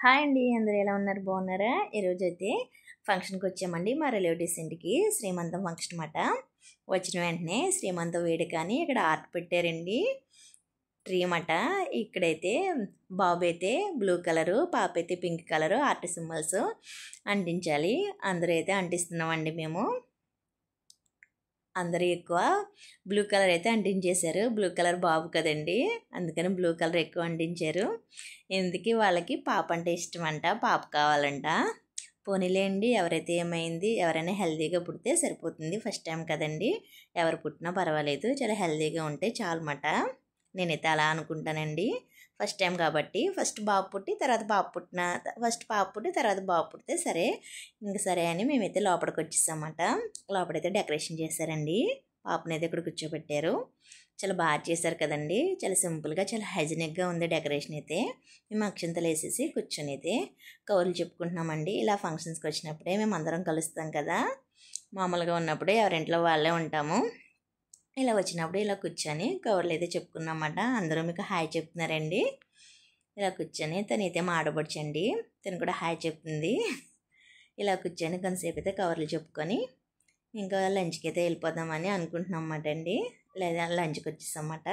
Hi అండి, అందరూ ఎలా ఉన్నారు? బాగున్నారా? ఈరోజైతే ఫంక్షన్కి వచ్చామండి, మా రిలేటివ్స్ ఇంటికి. శ్రీమంతం ఫంక్షన్ అన్నమాట. వచ్చిన వెంటనే శ్రీమంతం వేడుక అని ఇక్కడ ఆర్ట్ పెట్టారండి, ట్రీ అన్నమాట. ఇక్కడైతే బాబు అయితే బ్లూ కలరు, పాప అయితే పింక్ కలరు ఆర్ట్ సింబల్స్ అంటించాలి. అందరూ అయితే అంటిస్తున్నామండి మేము. అందరూ ఎక్కువ బ్లూ కలర్ అయితే అంటించేశారు. బ్లూ కలర్ బాబు కదండి, అందుకని బ్లూ కలర్ ఎక్కువ అంటించారు. ఎందుకు వాళ్ళకి పాప అంటే ఇష్టం అంట, పాప కావాలంట. పోనీలేండి, ఎవరైతే ఏమైంది, ఎవరైనా హెల్తీగా పుడితే సరిపోతుంది. ఫస్ట్ టైం కదండి, ఎవరు పుట్టినా పర్వాలేదు, చాలా హెల్తీగా ఉంటే చాలన్నమాట. నేనైతే అలా అనుకుంటానండి. ఫస్ట్ టైం కాబట్టి ఫస్ట్ బాబు పుట్టి తర్వాత ఫస్ట్ పాప పుట్టి తర్వాత బాబు పుడితే సరే, ఇంక సరే అని మేమైతే లోపలికి వచ్చేసామన్నమాట. లోపలైతే డెకరేషన్ చేశారండి, పాపనైతే ఇక్కడ కూర్చోబెట్టారు. చాలా బాగా చేశారు కదండి, చాలా సింపుల్గా చాలా హైజీనిక్గా ఉంది డెకరేషన్ అయితే. మేము అక్షంతలు వేసేసి కూర్చొని అయితే కౌరులు చెప్పుకుంటున్నామండి. ఇలా ఫంక్షన్స్కి వచ్చినప్పుడే మేము అందరం కలుస్తాం కదా, మామూలుగా ఉన్నప్పుడే ఎవరింట్లో వాళ్ళే ఉంటాము. ఇలా వచ్చినప్పుడు ఇలా కూర్చొని కవర్లు అయితే చెప్పుకున్నామన్నమాట. అందరూ మీకు హాయ్ చెప్తున్నారండి. ఇలా కూర్చొని తనైతే మా ఆడపడుచండి, తను కూడా హాయ్ చెప్తుంది. ఇలా కూర్చొని కొంతసేపు అయితే కవర్లు చెప్పుకొని ఇంకా లంచ్కి అయితే వెళ్ళిపోదామని అనుకుంటున్నాం అన్నమాట అండి. లేదా లంచ్కి వచ్చేసామన్నమాట.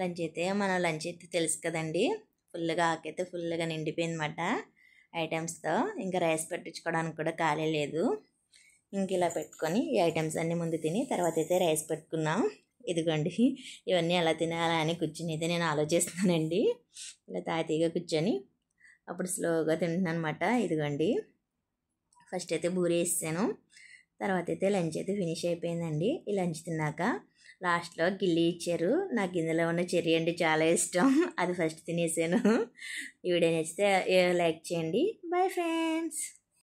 లంచ్ అయితే మన లంచ్ అయితే తెలుసు కదండి, ఫుల్గా ఆకైతే ఫుల్గా నిండిపోయిందన్నమాట ఐటమ్స్తో. ఇంకా రైస్ పెట్టించుకోవడానికి కూడా ఖాళీ లేదు. ఇంక ఇలా పెట్టుకొని ఈ ఐటమ్స్ అన్నీ ముందు తిని తర్వాత అయితే రైస్ పెట్టుకున్నాం. ఇదిగోండి, ఇవన్నీ ఎలా తినాలా అని కూర్చొని అయితే నేను ఆలోచిస్తున్నానండి. ఇలా తాతీగా కూర్చొని అప్పుడు స్లోగా తింటున్నాను అనమాట. ఇదిగోండి, ఫస్ట్ అయితే బూరి వేసాను, తర్వాత అయితే లంచ్ అయితే ఫినిష్ అయిపోయిందండి. ఈ లంచ్ తిన్నాక లాస్ట్లో గిల్లి ఇచ్చారు. నాకు ఇందులో ఉన్న చెర్రీ అంటే చాలా ఇష్టం, అది ఫస్ట్ తినేసాను. ఈ వీడియో నచ్చితే లైక్ చేయండి. Bye friends.